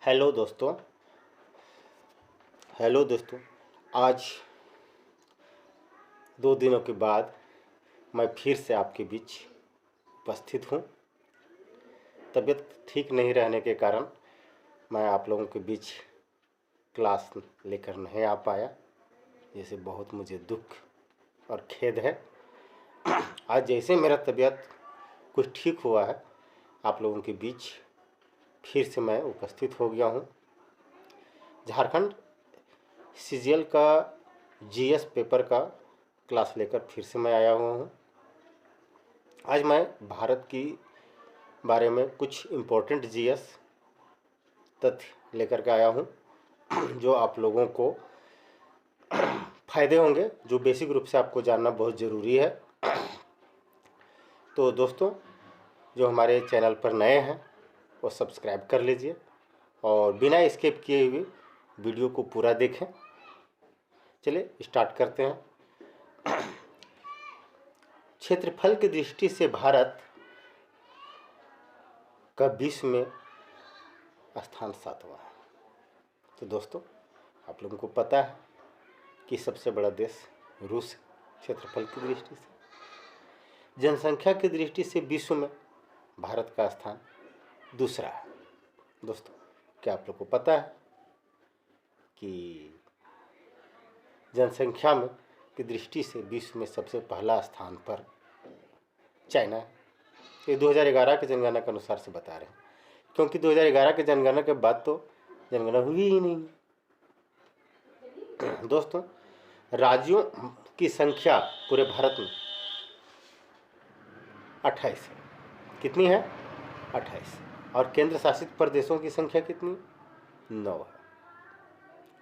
Hello दोस्तों। आज 2 दिनों के बाद मैं फिर से आपके बीच उपस्थित हूँ। तबीयत ठीक नहीं रहने के कारण मैं आप लोगों के बीच क्लास लेकर नहीं आ पाया, जिससे बहुत मुझे दुख और खेद है। आज जैसे मेरा तबीयत कुछ ठीक हुआ है, आप लोगों के बीच फिर से मैं उपस्थित हो गया हूँ। झारखंड सीजीएल का जीएस पेपर का क्लास लेकर फिर से मैं आया हुआ हूँ। आज मैं भारत की बारे में कुछ इम्पोर्टेंट जीएस तथ्य लेकर के आया हूँ जो आप लोगों को फायदे होंगे, जो बेसिक रूप से आपको जानना बहुत ज़रूरी है। तो दोस्तों, जो हमारे चैनल पर नए हैं वो सब्सक्राइब कर लीजिए और बिना स्किप किए हुए वीडियो को पूरा देखें। चलिए स्टार्ट करते हैं। क्षेत्रफल की दृष्टि से भारत का विश्व में स्थान 7वां है। तो दोस्तों, आप लोगों को पता है कि सबसे बड़ा देश रूस है क्षेत्रफल की दृष्टि से। जनसंख्या की दृष्टि से विश्व में भारत का स्थान दूसरा है। दोस्तों, क्या आप लोग को पता है कि जनसंख्या में की दृष्टि से विश्व में सबसे पहला स्थान पर चाइना है। ये 2011 के जनगणना के अनुसार से बता रहे हैं, क्योंकि 2011 के जनगणना के बाद तो जनगणना हुई ही नहीं। दोस्तों, राज्यों की संख्या पूरे भारत में 28 है। कितनी है? 28। और केंद्र शासित प्रदेशों की संख्या कितनी? 9 है।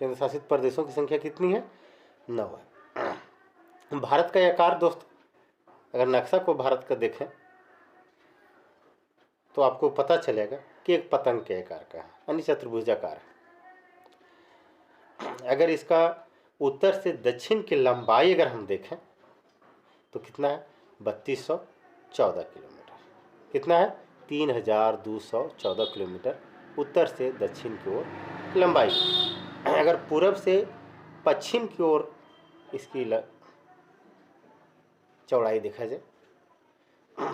केंद्र शासित प्रदेशों की संख्या कितनी है? 9 है। भारत का आकार दोस्तों, अगर नक्शा को भारत का देखें तो आपको पता चलेगा कि एक पतंग के आकार का है, यानी चतुर्भुजाकार है। अगर इसका उत्तर से दक्षिण की लंबाई अगर हम देखें तो कितना है? 3214 किलोमीटर। कितना है? 3214 किलोमीटर उत्तर से दक्षिण की ओर लंबाई। अगर पूरब से पश्चिम की ओर इसकी चौड़ाई देखा जाए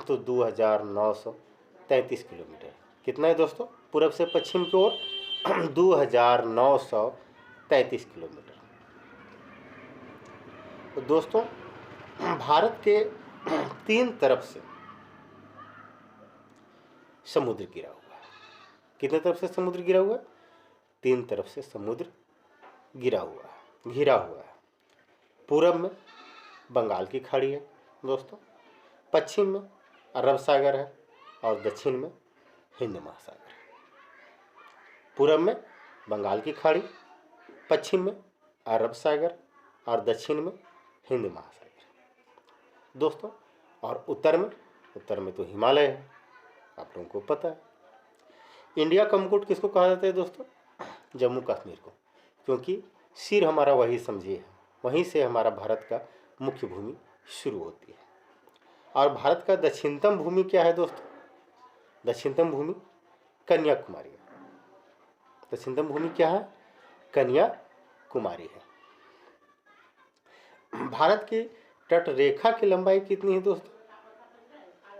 तो 2933 किलोमीटर। कितना है दोस्तों? पूरब से पश्चिम की ओर 2933 किलोमीटर। तो दोस्तों, भारत के 3 तरफ से समुद्र घिरा हुआ है। कितने तरफ से समुद्र घिरा हुआ है? 3 तरफ से समुद्र घिरा हुआ है। पूरब में बंगाल की खाड़ी है दोस्तों, पश्चिम में अरब सागर है और दक्षिण में हिंद महासागर है। पूरब में बंगाल की खाड़ी, पश्चिम में अरब सागर और दक्षिण में हिंद महासागर दोस्तों। और उत्तर में तो हिमालय है, आप लोगों को पता है। इंडिया का मुकुट किसको कहा जाता है दोस्तों? जम्मू कश्मीर को, क्योंकि सिर हमारा वही समझिए है, वहीं से हमारा भारत का मुख्य भूमि शुरू होती है। और भारत का दक्षिणतम भूमि क्या है दोस्तों? दक्षिणतम भूमि कन्याकुमारी है। दक्षिणतम भूमि क्या है? कन्याकुमारी है। भारत की तट रेखा की लंबाई कितनी है दोस्तों?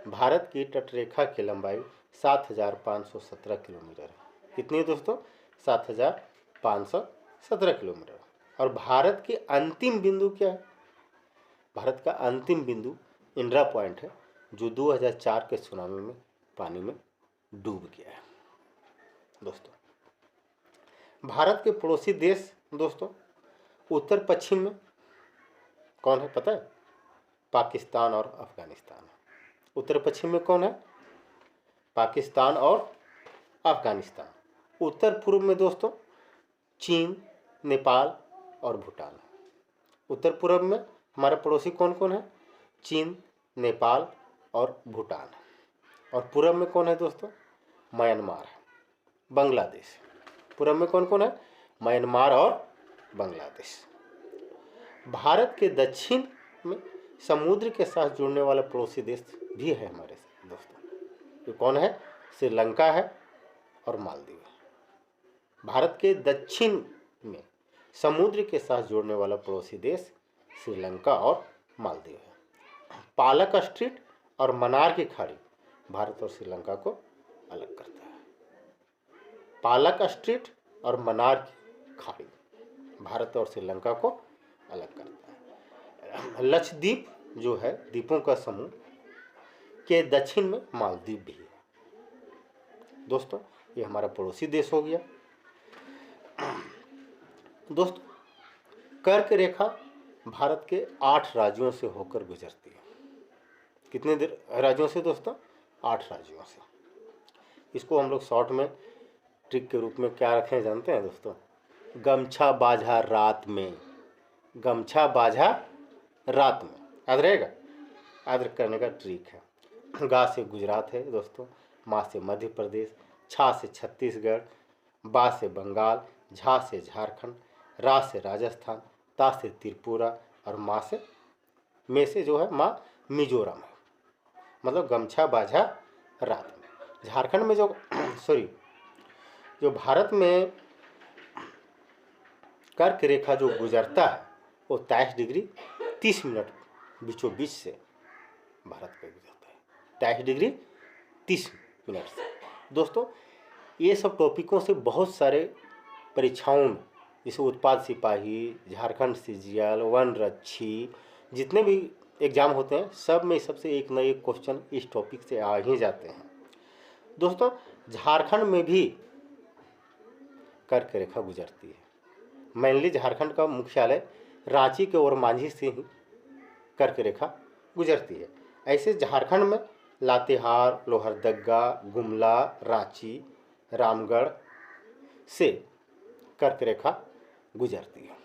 भारत की तट रेखा की लंबाई 7517 किलोमीटर है। कितनी है दोस्तों? 7517 किलोमीटर। और भारत के अंतिम बिंदु क्या है? भारत का अंतिम बिंदु इंदिरा पॉइंट है, जो 2004 के सुनामी में पानी में डूब गया है दोस्तों। भारत के पड़ोसी देश दोस्तों उत्तर पश्चिम में कौन है पता है? पाकिस्तान और अफगानिस्तान है। उत्तर पश्चिम में कौन है? पाकिस्तान और अफगानिस्तान। उत्तर पूर्व में दोस्तों चीन, नेपाल और भूटान है। उत्तर पूर्व में हमारे पड़ोसी कौन कौन है? चीन, नेपाल और भूटान है। और पूर्व में कौन है दोस्तों? म्यांमार है, बांग्लादेश। पूर्व में कौन कौन है? म्यांमार और बांग्लादेश। भारत के दक्षिण में समुद्र के साथ जुड़ने वाला पड़ोसी देश भी है हमारे दोस्तों। ये कौन है? श्रीलंका है और मालदीव है। भारत के दक्षिण में समुद्र के साथ जोड़ने वाला पड़ोसी देश श्रीलंका और मालदीव है। पालक स्ट्रीट और मन्नार की खाड़ी भारत और श्रीलंका को अलग करता है। पालक स्ट्रीट और मन्नार की खाड़ी भारत और श्रीलंका को अलग करता है। लक्षद्वीप जो है द्वीपों का समूह के दक्षिण में मालदीव भी है। दोस्तों ये हमारा पड़ोसी देश हो गया। दोस्तों कर्क रेखा भारत के 8 राज्यों से होकर गुजरती है। कितने राज्यों से दोस्तों? 8 राज्यों से। इसको हम लोग शॉर्ट में ट्रिक के रूप में क्या रखें जानते हैं दोस्तों? गमछा बाझा रात में, गमछा बाझा रात में, याद रहेगा? याद करने का ट्रिक है। गा से गुजरात है दोस्तों, मा से मध्य प्रदेश, छा से छत्तीसगढ़, बा से बंगाल, झा से झारखंड, रा से राजस्थान, ता से त्रिपुरा और मा से में से जो है माँ मिजोरम है। मतलब गमछा बाझा रात में। झारखंड में जो जो भारत में कर्क रेखा जो गुजरता है वो 23 डिग्री 30 मिनट बीचों बीच से भारत का गुजरता है। 23 डिग्री 30 मिनट से। दोस्तों ये सब टॉपिकों से बहुत सारे परीक्षाओं में, जैसे उत्पाद सिपाही, झारखंड सीजीएल, वन रक्षी, जितने भी एग्जाम होते हैं सब में सबसे एक न एक क्वेश्चन इस टॉपिक से आ ही जाते हैं। दोस्तों झारखंड में भी कर्क रेखा गुजरती है। मेनली झारखंड का मुख्यालय रांची के और मांझी से ही कर्क रेखा गुजरती है। ऐसे झारखंड में लातेहार, लोहरदगा, गुमला, रांची, रामगढ़ से कर्क रेखा गुजरती है।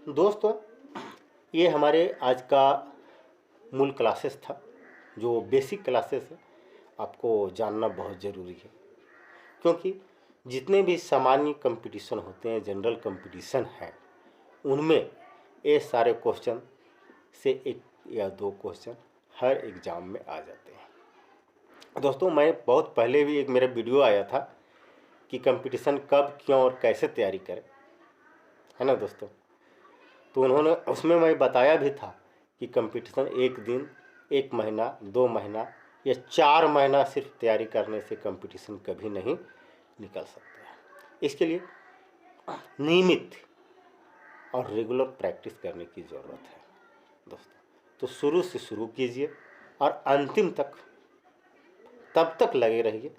दोस्तों ये हमारे आज का मूल क्लासेस था, जो बेसिक क्लासेस है। आपको जानना बहुत ज़रूरी है, क्योंकि जितने भी सामान्य कंपटीशन होते हैं, जनरल कंपटीशन है, उनमें ये सारे क्वेश्चन से 1 या 2 क्वेश्चन हर एग्ज़ाम में आ जाते हैं। दोस्तों मैं बहुत पहले भी एक मेरा वीडियो आया था कि कंपटीशन कब, क्यों और कैसे तैयारी करें, है ना दोस्तों? तो उन्होंने उसमें मैं बताया भी था कि कंपटीशन 1 दिन, 1 महीना, 2 महीना या 4 महीना सिर्फ तैयारी करने से कंपटीशन कभी नहीं निकल सकता है। इसके लिए नियमित और रेगुलर प्रैक्टिस करने की ज़रूरत है दोस्तों। तो शुरू से शुरू कीजिए और अंतिम तक तब तक लगे रहिए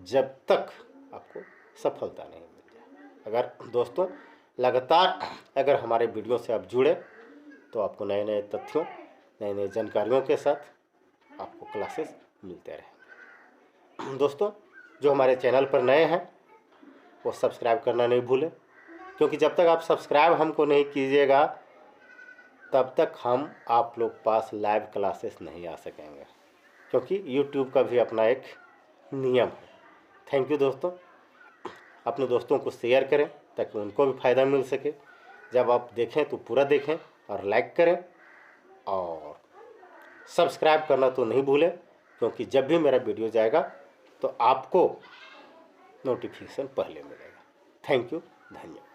जब तक आपको सफलता नहीं मिल जाए। अगर दोस्तों लगातार अगर हमारे वीडियो से आप जुड़े तो आपको नए नए तथ्यों, नए नए जानकारियों के साथ आपको क्लासेस मिलते रहेंगे। दोस्तों जो हमारे चैनल पर नए हैं वो सब्सक्राइब करना नहीं भूलें, क्योंकि जब तक आप सब्सक्राइब हमको नहीं कीजिएगा तब तक हम आप लोग पास लाइव क्लासेस नहीं आ सकेंगे, क्योंकि यूट्यूब का भी अपना एक नियम है। थैंक यू दोस्तों। अपने दोस्तों को शेयर करें ताकि उनको भी फ़ायदा मिल सके। जब आप देखें तो पूरा देखें और लाइक करें और सब्सक्राइब करना तो नहीं भूलें, क्योंकि जब भी मेरा वीडियो जाएगा तो आपको नोटिफिकेशन पहले मिलेगा। थैंक यू, धन्यवाद।